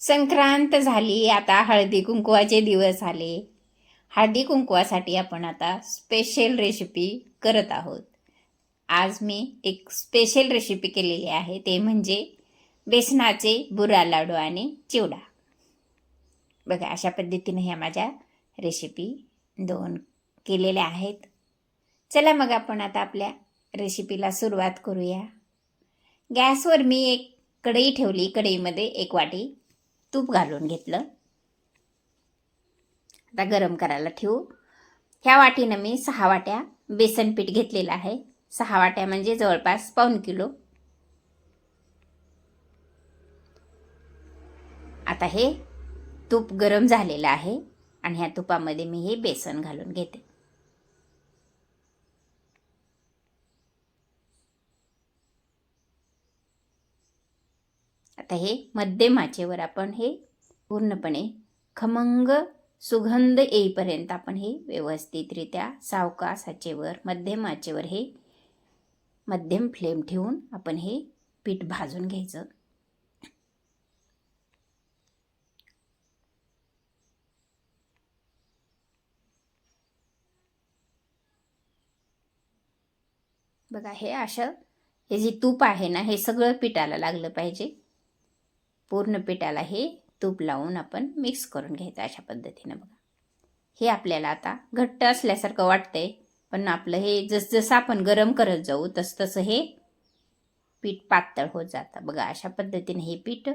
संक्रांत झाली, आता हळदी कुंकवाचे दिवस आले. हळदी कुंकवासाठी आपण आता स्पेशल रेसिपी करत आहोत. आज मी एक स्पेशल रेसिपी केलेली आहे, ते म्हणजे बेसनाचे बुरा लाडू आणि चिवडा. बघा, अशा पद्धतीने ह्या माझ्या रेसिपी 2 केलेल्या आहेत. चला मग आपण आता आपल्या रेसिपीला सुरुवात करूया. गॅसवर मी एक कढई ठेवली. कढईमध्ये 1 वाटी तूप घालून घेतलं. आता गरम करायला ठेवू. ह्या वाटीनं मी 6 वाट्या बेसन पीठ घेतलेलं आहे. 6 वाट्या म्हणजे जवळपास पाऊण किलो. आता हे तूप गरम झालेलं आहे आणि ह्या तुपामध्ये मी हे बेसन घालून घेते. आता हे मध्यम आचेवर आपण हे पूर्णपणे खमंग सुगंध येईपर्यंत आपण हे व्यवस्थितरित्या सावकाश आचेवर, मध्यम आचेवर हे मध्यम फ्लेम ठेवून आपण हे पीठ भाजून घ्यायचं. बघा, हे जे तूप आहे ना, हे सगळं पिठाला लागलं पाहिजे. पूर्ण पिठाला हे तूप लावून आपण मिक्स करून घ्यायचं अशा पद्धतीनं. बघा, हे आपल्याला आता घट्ट असल्यासारखं वाटतंय, पण आपलं हे जसजसं आपण गरम करत जाऊ तसं हे पीठ पातळ होत जातं. बघा, अशा पद्धतीने हे पीठ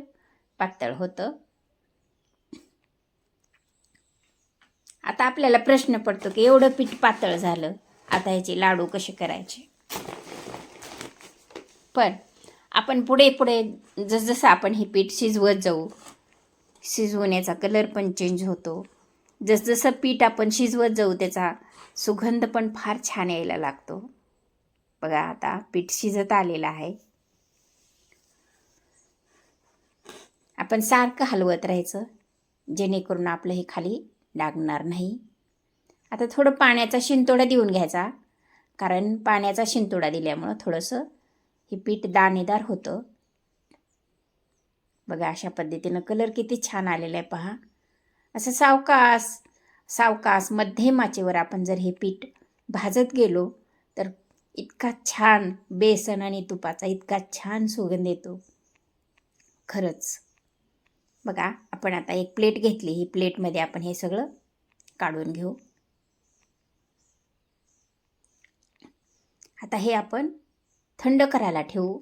पातळ होतं. आता आपल्याला प्रश्न पडतो की एवढं पीठ पातळ झालं, आता ह्याचे लाडू कसे करायचे. पण आपण पुढे जसजसं आपण हे पीठ शिजवत जाऊ, शिजवण्याचा कलर पण चेंज होतो. जसजसं पीठ आपण शिजवत जाऊ त्याचा सुगंध पण फार छान यायला लागतो. बघा, आता पीठ शिजत आलेलं आहे. आपण सारखं हलवत राहायचं जेणेकरून आपलं हे खाली लागणार नाही. आता थोडं पाण्याचा शिंतोडा देऊन घ्यायचा, कारण पाण्याचा शिंतोडा दिल्यामुळं थोडंसं हे पीठ दाणेदार होतं. बघा, अशा पद्धतीनं कलर किती छान आलेला आहे पहा. असं सावकाश मध्यम आचेवर आपण जर हे पीठ भाजत गेलो तर इतका छान बेसन आणि तुपाचा इतका छान सुगंध येतो खरंच. बघा, आपण आता एक प्लेट घेतली. ही प्लेटमध्ये आपण हे सगळं काढून घेऊ. आता हे आपण थंड करायला ठेवू.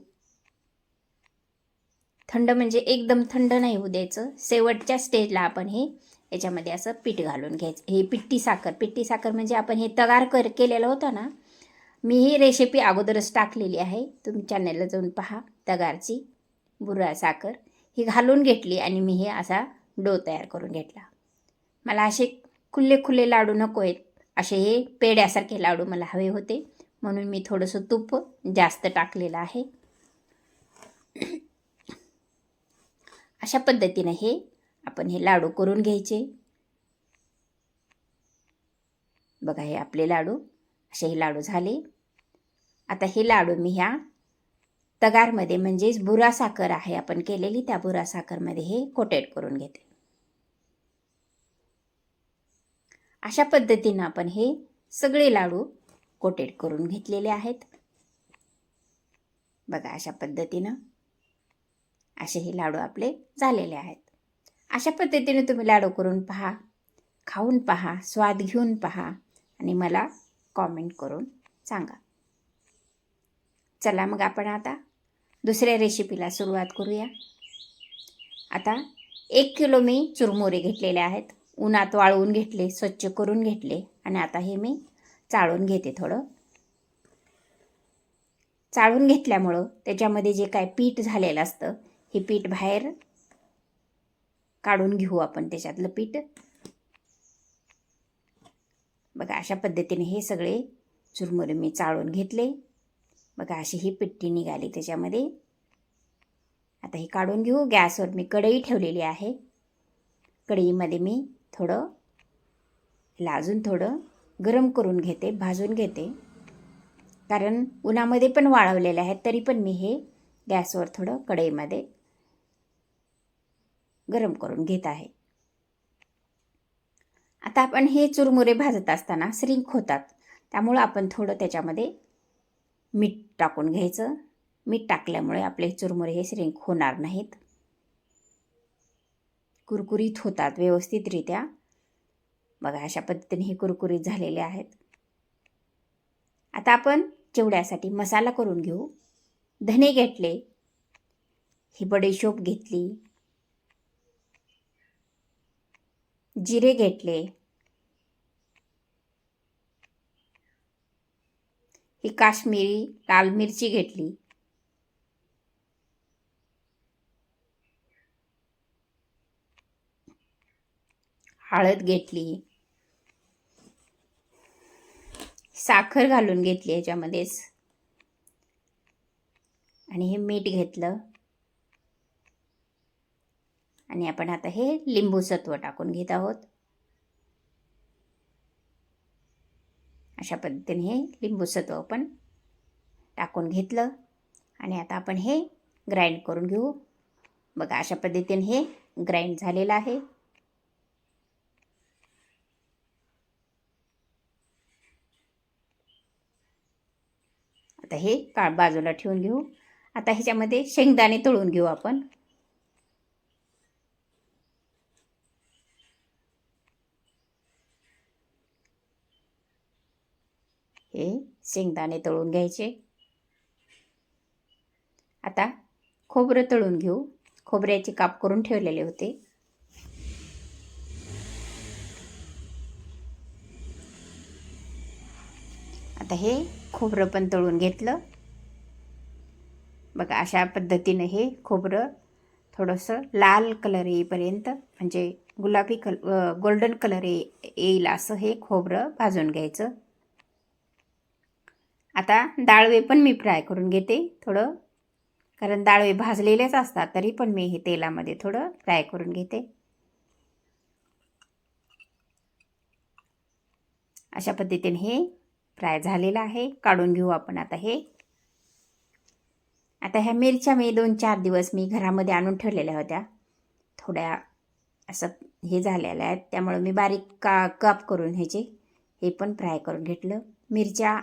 थंड म्हणजे एकदम थंड नाही होऊ द्यायचं. शेवटच्या स्टेजला आपण हे याच्यामध्ये असं पीठ घालून घ्यायचं. हे पिठी साखर म्हणजे आपण हे तगार केलेलं होतं ना, मी ही रेसिपी अगोदरच टाकलेली आहे, तुम्ही चॅनलला जाऊन पहा. तगारची बुरा साखर ही घालून घेतली आणि मी हे असा डो तयार करून घेतला. मला असे खुले लाडू नको आहेत, असे हे पेड्यासारखे लाडू मला हवे होते, म्हणून मी थोडंसं तूप जास्त टाकलेलं आहे. अशा पद्धतीने हे आपण हे लाडू करून घ्यायचे. बघा, हे आपले लाडू असे हे लाडू झाले. आता हे लाडू मी ह्या तगारमध्ये म्हणजेच बुरा साखर आहे आपण केलेली, त्या बुरा साखरमध्ये हे कोटेड करून घेते. अशा पद्धतीनं आपण हे सगळे लाडू कोटेड करून घेतलेले आहेत. बघा, अशा पद्धतीनं असे हे लाडू आपले झालेले आहेत. अशा पद्धतीने तुम्ही लाडू करून पहा, खाऊन पहा, स्वाद घेऊन पहा आणि मला कॉमेंट करून सांगा. चला मग आपण आता दुसऱ्या रेसिपीला सुरुवात करूया. आता 1 किलो मी चुरमुरे घेतलेले आहेत. उन्हात वाळवून घेतले, स्वच्छ करून घेतले आणि आता हे मी चाळून घेते. थोडं चाळून घेतल्यामुळं त्याच्यामध्ये जे काय पीठ झालेलं असतं हे पीठ बाहेर काढून घेऊ आपण त्याच्यातलं पीठ. बघा, अशा पद्धतीने हे सगळे चुरमुरे मी चाळून घेतले. बघा, अशी ही पिठी निघाली त्याच्यामध्ये. आता हे काढून घेऊ. गॅसवर मी कढई ठेवलेली आहे. कढईमध्ये मी थोडं अजून थोडं गरम करून घेते, भाजून घेते, कारण उन्हामध्ये पण वाळवलेले आहेत. तरी पण मी हे गॅसवर थोडं कढईमध्ये गरम करून घेत आहे. आता आपण हे चुरमुरे भाजत असताना श्रिंक होतात, त्यामुळं आपण थोडं त्याच्यामध्ये मीठ टाकून घ्यायचं. मीठ टाकल्यामुळे आपले चुरमुरे हे श्रिंक होणार नाहीत, कुरकुरीत होतात व्यवस्थितरित्या. बघा अशा पद्धतीने हे कुरकुरीत झालेले आहेत. आता आपण चिवड्यासाठी मसाला करून घेऊ. धने घेतले, ही बडीशोप घेतली, जिरे घेतले, ही काश्मीरी लाल मिरची घेतली, हळद घेतली, साखर घालून घेतली याच्यामध्येच, आणि हे मीठ घेतलं. आणि आपण आता हे लिंबू सत्व टाकून घेत आहोत. अशा पद्धतीने हे लिंबू सत्व आपण टाकून घेतलं आणि आता आपण हे ग्राइंड करून घेऊ. बघा अशा पद्धतीने हे ग्राइंड झालेलं आहे. आता हे बाजूला ठेवून घेऊ. आता ह्याच्यामध्ये शेंगदाणे तळून घेऊ आपण. हे शेंगदाणे तळून घ्यायचे. आता खोबरं तळून घेऊ. खोबऱ्याचे काप करून ठेवलेले होते. आता हे खोबरं पण तळून घेतलं. बघा अशा पद्धतीने हे खोबरं थोडंसं लाल कलर येईपर्यंत, म्हणजे गुलाबी गोल्डन कलर येईल असं हे खोबरं भाजून घ्यायचं. आता डाळवे पण मी फ्राय करून घेते थोडं, कारण डाळवे भाजलेलेच असतात, तरी पण मी हे तेलामध्ये थोडं फ्राय करून घेते. अशा पद्धतीने हे फ्राय झालेलं आहे. काढून घेऊ आपण आता हे. आता ह्या मिरच्या मी 2-4 दिवस मी घरामध्ये आणून ठेवलेल्या होत्या. थोड्या असं हे झालेल्या आहेत, त्यामुळे मी बारीक काप करून ह्याचे हे पण फ्राय करून घेतलं. मिरच्या,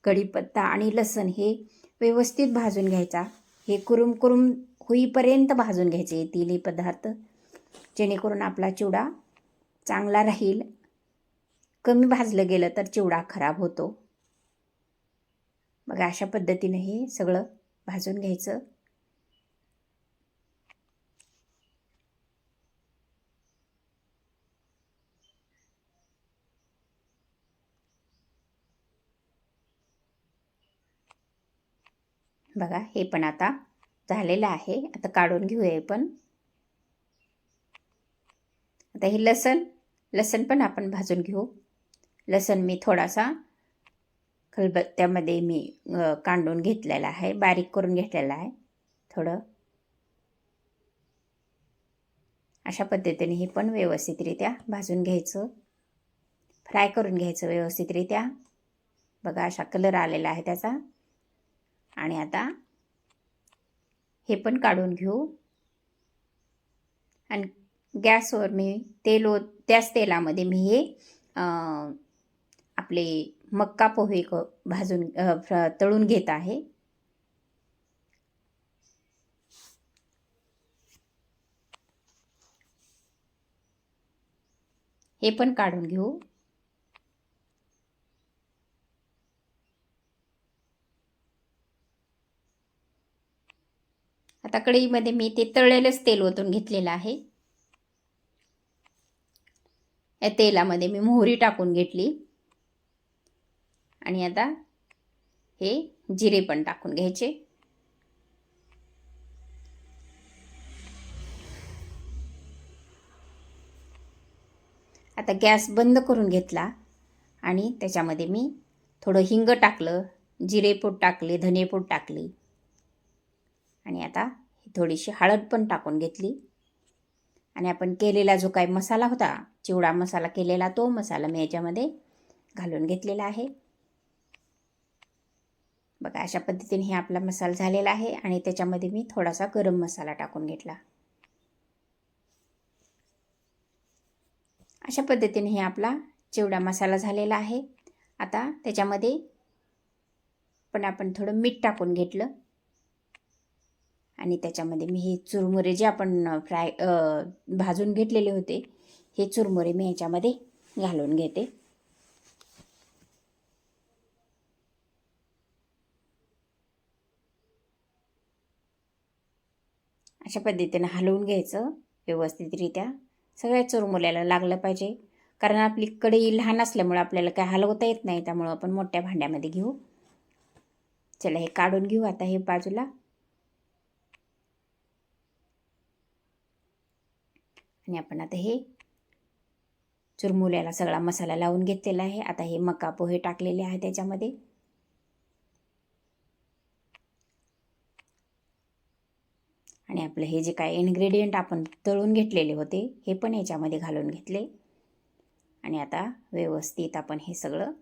कढीपत्ता आणि लसूण हे व्यवस्थित भाजून घ्यायचा. हे कुरुम कुरुम होईपर्यंत भाजून घ्यायचे हे तिन्ही पदार्थ, जेणेकरून आपला चिवडा चांगला राहील. कमी भाजलं गेलं तर चिवडा खराब होतो. बघा अशा पद्धतीने हे सगळं भाजून घ्यायचं. बघा हे पण आता झालेलं आहे. आता काढून घेऊया हे पण. आता हे लसण पण आपण भाजून घेऊ. लसण मी थोडासा खलबत्त्यामध्ये मी कांडून घेतलेला आहे, बारीक करून घेतलेला आहे थोडं. अशा पद्धतीने हे पण व्यवस्थितरित्या भाजून घ्यायचं, फ्राय करून घ्यायचं व्यवस्थितरित्या. बघा अशा कलर आलेला आहे त्याचा. आणि आता हे पण काढून घेऊ. आणि गॅसवर मी त्याच तेलामध्ये मी हे आपले मक्का पोहे भाजून तळून घेत आहे. हे पण काढून घेऊ. आता कढईमध्ये मी ते तळलेलंच तेल ओतून घेतलेलं आहे. या तेलामध्ये मी मोहरी टाकून घेतली आणि आता हे जिरे पण टाकून घ्यायचे. आता गॅस बंद करून घेतला आणि त्याच्यामध्ये मी थोडं हिंग टाकलं, जिरेपूड टाकले, धनेपूड टाकली आणि आता थोडीशी हळद पण टाकून घेतली. आणि आपण केलेला जो काही मसाला होता, चिवडा मसाला केलेला, तो मसाला मी याच्यामध्ये घालून घेतलेला आहे. बघा अशा पद्धतीने हे आपला मसाला झालेला आहे. आणि त्याच्यामध्ये मी थोडासा गरम मसाला टाकून घेतला. अशा पद्धतीने हे आपला चिवडा मसाला झालेला आहे. आता त्याच्यामध्ये पण आपण थोडं मीठ टाकून घेतलं आणि त्याच्यामध्ये मी हे चुरमुरे जे आपण भाजून घेतलेले होते हे चुरमुरे मी ह्याच्यामध्ये घालून घेते. अशा पद्धतीनं हलवून घ्यायचं व्यवस्थितरित्या. सगळ्या चुरमुऱ्याला लागलं पाहिजे, कारण आपली कढई लहान असल्यामुळे आपल्याला काय हलवता येत नाही, त्यामुळं आपण मोठ्या भांड्यामध्ये घेऊ. चला हे काढून घेऊ आता हे बाजूला. आणि आपण आता हे चुरमुऱ्याला सगळा मसाला लावून घेतलेला आहे. आता हे मका पोहे टाकलेले आहे त्याच्यामध्ये. आणि आपलं हे जे काय इन्ग्रेडियंट आपण तळून घेतलेले होते हे पण याच्यामध्ये घालून घेतले. आणि आता व्यवस्थित आपण हे सगळं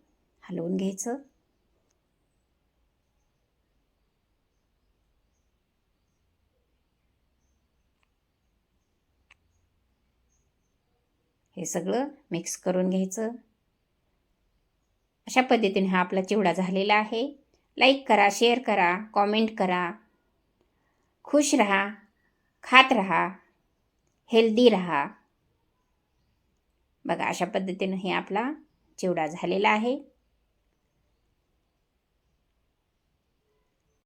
हलवून घ्यायचं. हे सगळं मिक्स करून घ्यायचं. अशा पद्धतीने हा आपला चिवडा झालेला आहे. लाईक करा, शेअर करा, कॉमेंट करा. खुश रहा, खात रहा, हेल्दी रहा. बघा अशा पद्धतीनं हे आपला चिवडा झालेला आहे.